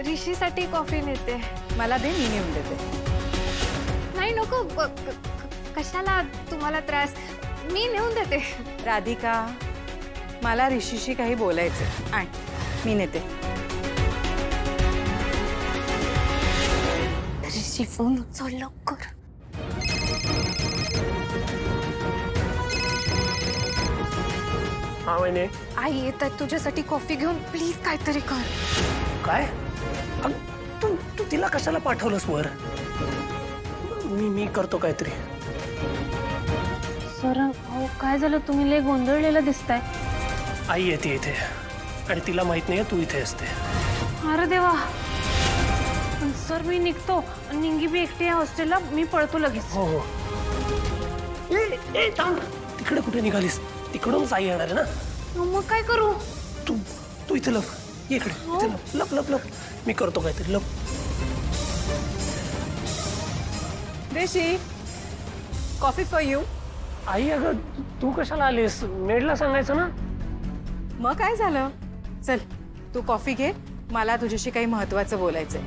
ऋषीसाठी coffee नेते. मला दे, मी नेऊन देते. नाही नको, कशाला तुम्हाला त्रास, मी नेऊन देते. राधिका, मला ऋषीशी काही बोलायचं आण, मी नेते. ऋषी फोन उचल लवकर. हाँ मैंने आई येत आहे तुझ्यासाठी कॉफी घेऊन, प्लीज काहीतरी कर. काय अग, तू तिला कशाला पाठवलंस वर? मी करतो काहीतरी. सर अहो काय झालं, तुम्ही लय गोंधळलेला दिसताय. आई येते इथे आणि तिला माहित नाहीये तू इथे असते. अरे देवा. पण सर मी निघतो, निंगी बी एकटी आहे हॉस्टेलला, मी पळतो लगेच. हो हो. ए थांब, तिकडे कुठे निघालीस? तिकडूनच आई येणार आहे ना. मग काय करू? तू इथे लप, ये इकडे. इथे लप लप लप. मी करतो काहीतरी, लप. ऋषी, कॉफी फॉर यू. आई अगं तू कशाला आलीस? मेडला सांगायचं ना. मग काय झालं? चल तू कॉफी घे, मला तुझ्याशी काही महत्वाचं बोलायचंय.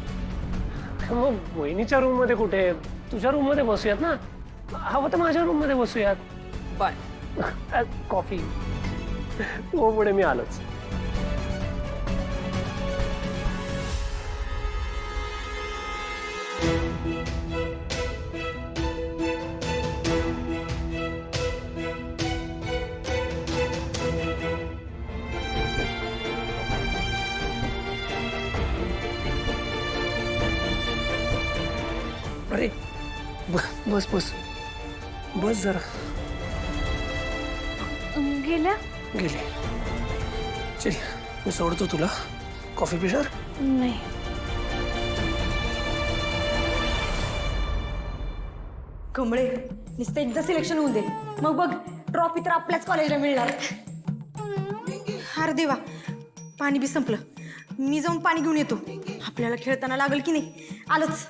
मग वहिनीच्या रूम मध्ये कुठे? तुझ्या रूम मध्ये बसूयात ना. हवं तर माझ्या रूम मध्ये बसूयात. बर. कॉफी हो, पुढे मी आलोच. अरे बस बस बस जरा. गेल्या? गेली. चल मी सोडतो तुला. कॉफी पिणार? नाही. कमळे, नुसतं एकदा सिलेक्शन होऊ दे, मग बघ ट्रॉफी तर आपल्याच कॉलेजला मिळणार. अरे देवा, पाणी बी संपलं. मी जाऊन पाणी घेऊन येतो. आपल्याला खेळताना लागल की नाही. आलंच.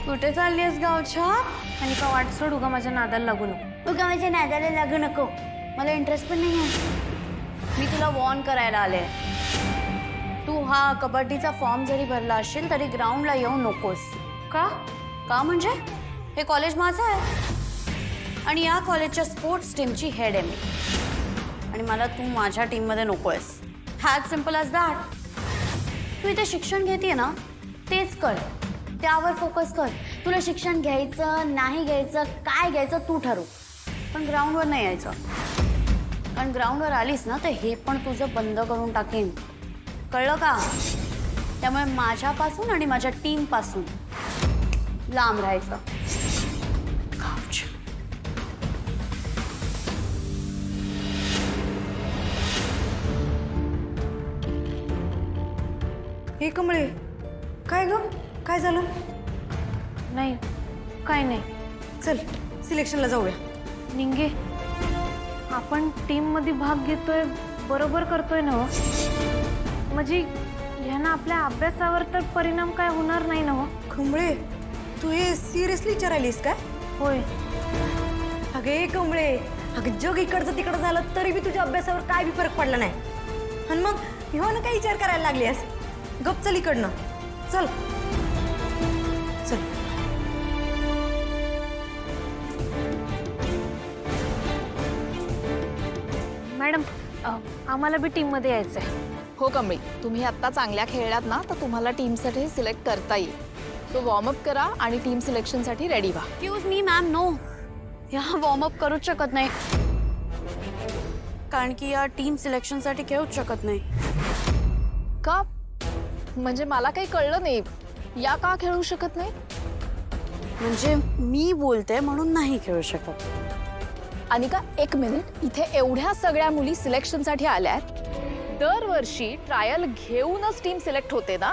कुठे चालली आहेस गावच्या? आणि का वाट सोड, उगा माझ्या नादाला लागू नको. उगा माझ्या नादाला लागू नको. मला इंटरेस्ट पण नाही आहे. मी तुला वॉर्न करायला आले. तू हा कबड्डीचा फॉर्म जरी भरला असेल तरी ग्राउंडला येऊ नकोस. का? का म्हणजे हे कॉलेज माझं आहे आणि या कॉलेजच्या स्पोर्ट्स टीमची हेड आहे मी. आणि मला तू माझ्या टीममध्ये नको आहेस. As simple as that. तू इथे शिक्षण घेते ना, तेच कर, त्यावर फोकस कर. तुला शिक्षण घ्यायचं नाही घ्यायचं, काय घ्यायचं तू ठरव, पण ग्राउंडवर नाही यायचं. कारण ग्राउंडवर आलीस ना तर हे पण तुझं बंद करून टाकेन, कळलं का? त्यामुळे माझ्यापासून आणि माझ्या टीमपासून लांब राहायचं. हे कमळे, काय ग, काय झालं? नाही, काय नाही. चल सिलेक्शनला जाऊया. निंगे, आपण टीम मध्ये भाग घेतोय, बरोबर करतोय ना? म्हणजे ह्यानं आपल्या अभ्यासावर तर परिणाम काय होणार नाही ना? कमळे, तू हे सिरियसली विचारायलीस काय? होय. अगे कमळे, अगं जग इकडचं तिकडं झालं तरी बी तुझ्या अभ्यासावर काय बी फरक पडला नाही. आणि मग ह्यो ना काही विचार करायला लागलीस? गप चल इकडनं, चल चल. मॅडम, आम्हाला बी टीम मध्ये यायचंय. हो कमळी, तुम्ही आत्ता चांगल्या खेळलात ना तर तुम्हाला टीमसाठी सिलेक्ट करता येईल. सो वॉर्मअप करा आणि टीम सिलेक्शनसाठी रेडी व्हा. एक्सक्यूज मी मॅम, नो, या वॉर्मअप करूच शकत नाही. कारण की या टीम सिलेक्शनसाठी खेळूच शकत नाही. का? म्हणजे मला काही कळलं नाही. या का खेळू शकत नाही? म्हणजे मी बोलते म्हणून नाही खेळू शकत. अनिका, एक मिनिट. इथे एवढ्या सगळ्या मुली सिलेक्शनसाठी आल्यात. दरवर्षी ट्रायल घेऊनच टीम सिलेक्ट होते ना?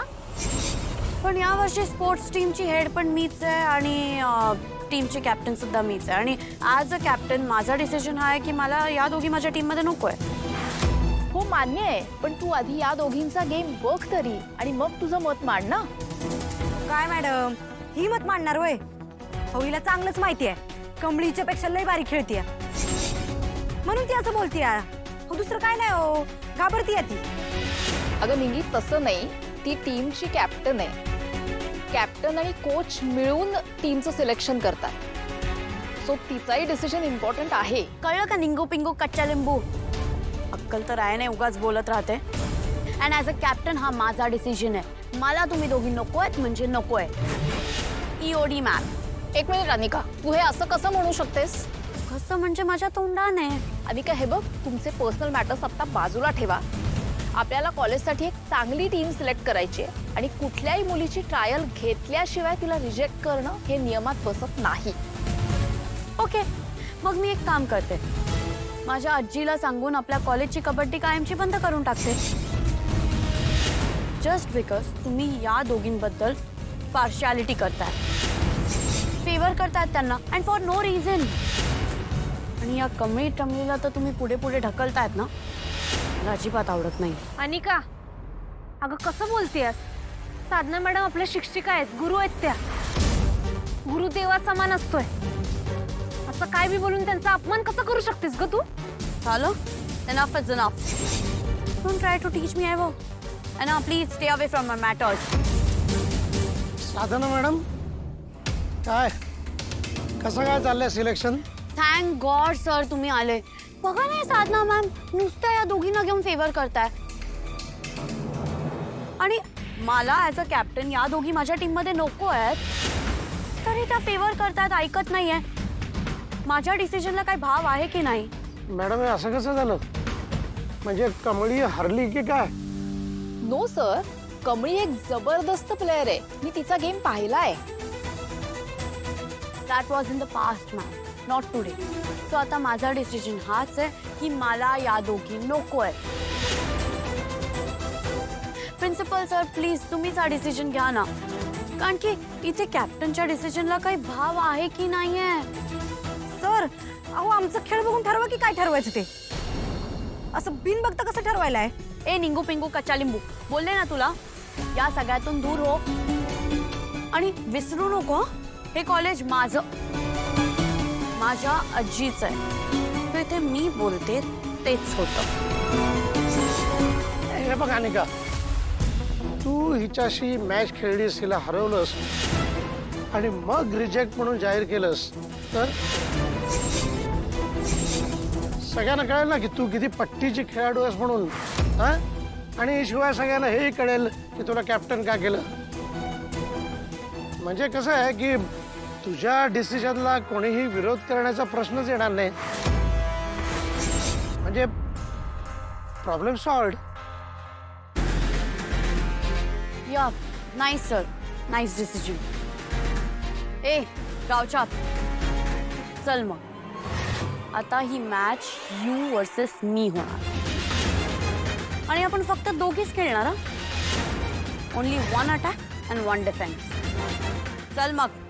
पण यावर्षी स्पोर्ट्स टीमची हेड पण मीच आहे आणि टीमची कॅप्टन सुद्धा मीच आहे. आणि ॲज अ कॅप्टन माझा डिसिजन हा आहे की मला या दोघी माझ्या टीममध्ये नको आहे. हो मान्य आहे, पण तू आधी या दोघींचा गेम बघ तरी आणि मग तुझं मत मांड ना. काय मॅडम, ही मत मांडणार होय? हवीला चांगलंच माहिती आहे कमळीच्या पेक्षा लय बारी खेळतीये, म्हणून ती असं बोलतीये. अहो दुसरं काय नाही हो, घाबरती ती. अगं निंगी तसं नाही, ती टीमची कॅप्टन आहे. कॅप्टन आणि कोच मिळून टीमचं सिलेक्शन करतात, सो तिचाही डिसिजन इम्पॉर्टंट आहे. कळलं का निंगू पिंगू कच्चा लिंबू? अक्कल तर आहे नाही, उगाच बोलत राहते. अँड ॲज अ कॅप्टन हा माझा डिसिजन आहे. मला तुम्ही दोघी नको आहेत म्हणजे नको आहे. EOD ma'am. एक मिनिट अनिका, तू हे असं कसं म्हणू शकतेस? कसं म्हणजे माझ्या तोंडाने. अनिका हे बघ, तुमचे पर्सनल मॅटर्स आता बाजूला ठेवा. आपल्याला कॉलेजसाठी एक चांगली टीम सिलेक्ट करायची आहे आणि कुठल्याही मुलीची ट्रायल घेतल्याशिवाय तिला रिजेक्ट करणं हे नियमात बसत नाही. ओके, मग मी एक काम करते. माझ्या आजीला सांगून आपल्या कॉलेजची कबड्डी कायमची बंद करून टाकते. जस्ट बिकॉज तुम्ही या दोघींबद्दल पार्शियालिटी करताय, फेवर करतायत त्यांना, अँड फॉर नो रिझन. आणि या कमळी टमळीला तर तुम्ही पुढे पुढे ढकलतायत ना, मला अजिबात आवडत नाही. अनिका, अगं कसं बोलतेस? साधना मॅडम आपल्या शिक्षिका आहेत, गुरु आहेत त्या. गुरुदेवा समान असतोय. असं काय बी बोलून त्यांचा अपमान कसं करू शकतेस ग तू? झालं? Enough is enough. Don't try to teach me, Evo. And now please stay away from my matters. Sadhana madam, काय कसं काय चाललंय सिलेक्शन? थँक गॉड सर तुम्ही आले. बघा नाही साधना मॅम, नुसतं या दोघींना घेऊन फेवर करताय. आणि मला ॲज अ कॅप्टन या दोघी माझ्या टीममध्ये नको आहेत, तरी त्या फेवर करतायत, ऐकत नाहीये. माझ्या डिसिजनला काय भाव आहे की नाही? मॅडम हे असं कसं झालं? म्हणजे कमळी हरली की काय? नो सर, कमळी एक जबरदस्त प्लेअर आहे. मी तिचा गेम पाहिलाय. That was in the past ma'am, not today. So आता माझा डिसिजन हाच आहे की मला या दोघी नको आहे. प्रिन्सिपल सर प्लीज तुम्हीच हा डिसिजन घ्या ना, कारण की इथे कॅप्टनच्या डिसिजनला काही भाव आहे की नाहीये. सर अहो आमचं खेळ बघून ठरवा की काय ठरवायचं ते. असं बिन बघता कसं ठरवायला आहे? ए निंगू पिंगू कच्चा लिंबू, बोलले ना तुला, या सगळ्यातून दूर हो. आणि विसरू नको, हे कॉलेज माझं, माझ्या आजीचं आहे. तर इथे मी बोलते तेच होतं. हे बघ अनिका, तू हिच्याशी मॅच खेळलीस, हिला हरवलंस आणि मग रिजेक्ट म्हणून जाहीर केलंस तर सगळ्यांना कळेल ना की तू किती पट्टीची खेळाडू आहेस म्हणून. हा, आणि शिवाय सगळ्यांना हेही कळेल की तुला कॅप्टन का केलं. म्हणजे कसं आहे की तुझ्या डिसिजनला कोणीही विरोध करण्याचा प्रश्नच येणार नाही. म्हणजे प्रॉब्लेम सॉल्व्ड. या नाईस सर, नाईस डिसिजन. ए गावच्या, चल मग आता ही मॅच यू वर्सेस मी होणार आणि आपण फक्त दोघीच खेळणार. Only 1 attack and 1 defence. चल मग.